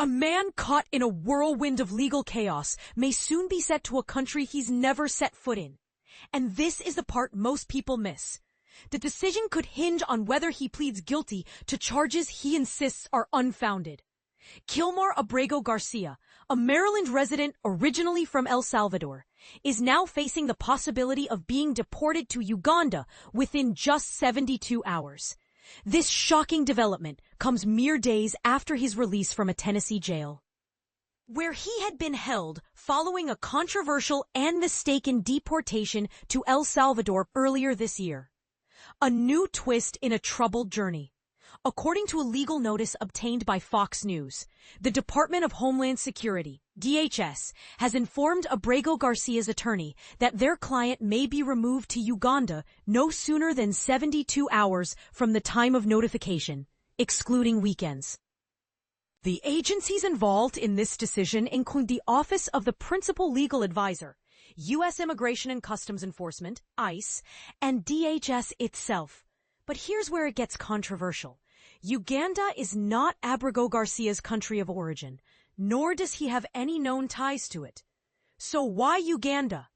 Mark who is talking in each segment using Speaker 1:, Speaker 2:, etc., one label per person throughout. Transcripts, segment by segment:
Speaker 1: A man caught in a whirlwind of legal chaos may soon be sent to a country he's never set foot in. And this is the part most people miss. The decision could hinge on whether he pleads guilty to charges he insists are unfounded. Kilmar Abrego Garcia, a Maryland resident originally from El Salvador, is now facing the possibility of being deported to Uganda within just 72 hours. This shocking development comes mere days after his release from a Tennessee jail, where he had been held following a controversial and mistaken deportation to El Salvador earlier this year. A new twist in a troubled journey. According to a legal notice obtained by Fox News, the Department of Homeland Security, DHS, has informed Abrego Garcia's attorney that their client may be removed to Uganda no sooner than 72 hours from the time of notification, excluding weekends. The agencies involved in this decision include the Office of the Principal Legal Advisor, U.S. Immigration and Customs Enforcement, ICE, and DHS itself. But here's where it gets controversial. Uganda is not Abrego Garcia's country of origin, nor does he have any known ties to it. So why Uganda?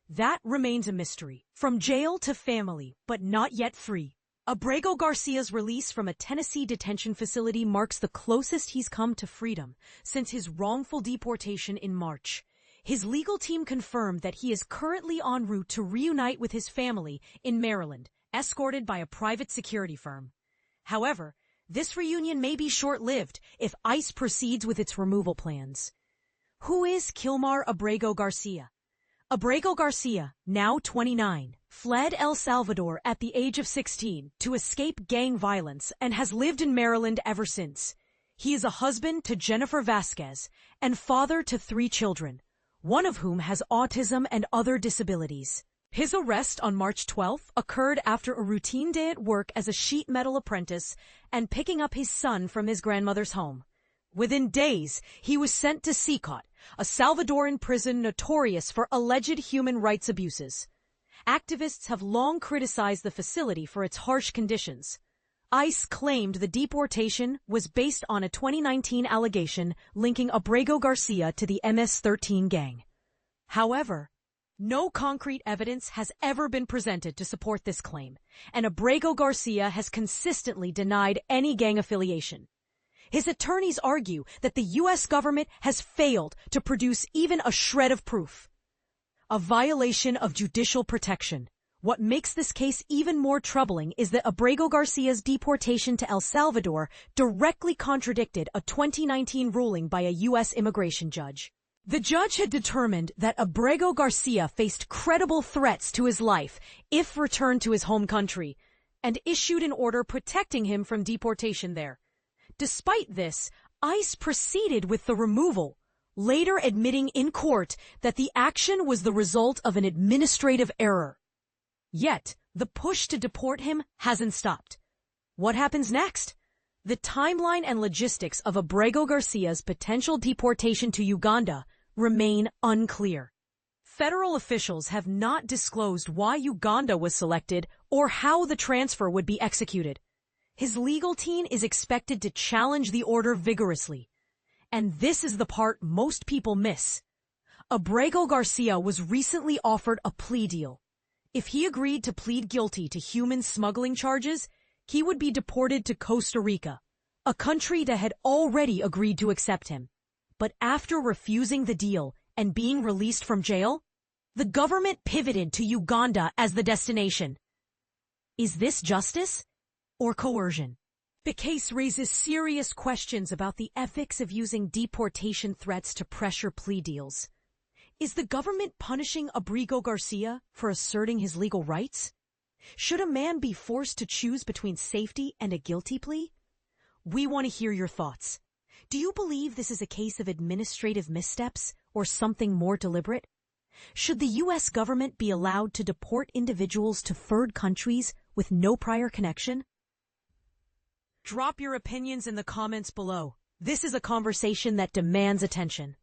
Speaker 1: That remains a mystery. From jail to family, but not yet free. Abrego Garcia's release from a Tennessee detention facility marks the closest he's come to freedom since his wrongful deportation in March. His legal team confirmed that he is currently en route to reunite with his family in Maryland, escorted by a private security firm. However, this reunion may be short-lived if ICE proceeds with its removal plans. Who is Kilmar Abrego Garcia? Abrego Garcia, now 29, fled El Salvador at the age of 16 to escape gang violence and has lived in Maryland ever since. He is a husband to Jennifer Vasquez and father to 3 children, one of whom has autism and other disabilities. His arrest on March 12th occurred after a routine day at work as a sheet metal apprentice and picking up his son from his grandmother's home. Within days, he was sent to Secot, a Salvadoran prison notorious for alleged human rights abuses. Activists have long criticized the facility for its harsh conditions. ICE claimed the deportation was based on a 2019 allegation linking Abrego Garcia to the MS-13 gang. However, no concrete evidence has ever been presented to support this claim, and Abrego Garcia has consistently denied any gang affiliation. His attorneys argue that the U.S. government has failed to produce even a shred of proof. A violation of judicial protection. What makes this case even more troubling is that Abrego Garcia's deportation to El Salvador directly contradicted a 2019 ruling by a U.S. immigration judge. The judge had determined that Abrego Garcia faced credible threats to his life if returned to his home country, and issued an order protecting him from deportation there. Despite this, ICE proceeded with the removal, later admitting in court that the action was the result of an administrative error. Yet, the push to deport him hasn't stopped. What happens next? The timeline and logistics of Abrego Garcia's potential deportation to Uganda remain unclear. Federal officials have not disclosed why Uganda was selected or how the transfer would be executed. His legal team is expected to challenge the order vigorously. And this is the part most people miss. Abrego Garcia was recently offered a plea deal. If he agreed to plead guilty to human smuggling charges, he would be deported to Costa Rica, a country that had already agreed to accept him. But after refusing the deal and being released from jail, the government pivoted to Uganda as the destination. Is this justice or coercion? The case raises serious questions about the ethics of using deportation threats to pressure plea deals. Is the government punishing Abrego Garcia for asserting his legal rights? Should a man be forced to choose between safety and a guilty plea? We want to hear your thoughts. Do you believe this is a case of administrative missteps or something more deliberate? Should the U.S. government be allowed to deport individuals to third countries with no prior connection? Drop your opinions in the comments below. This is a conversation that demands attention.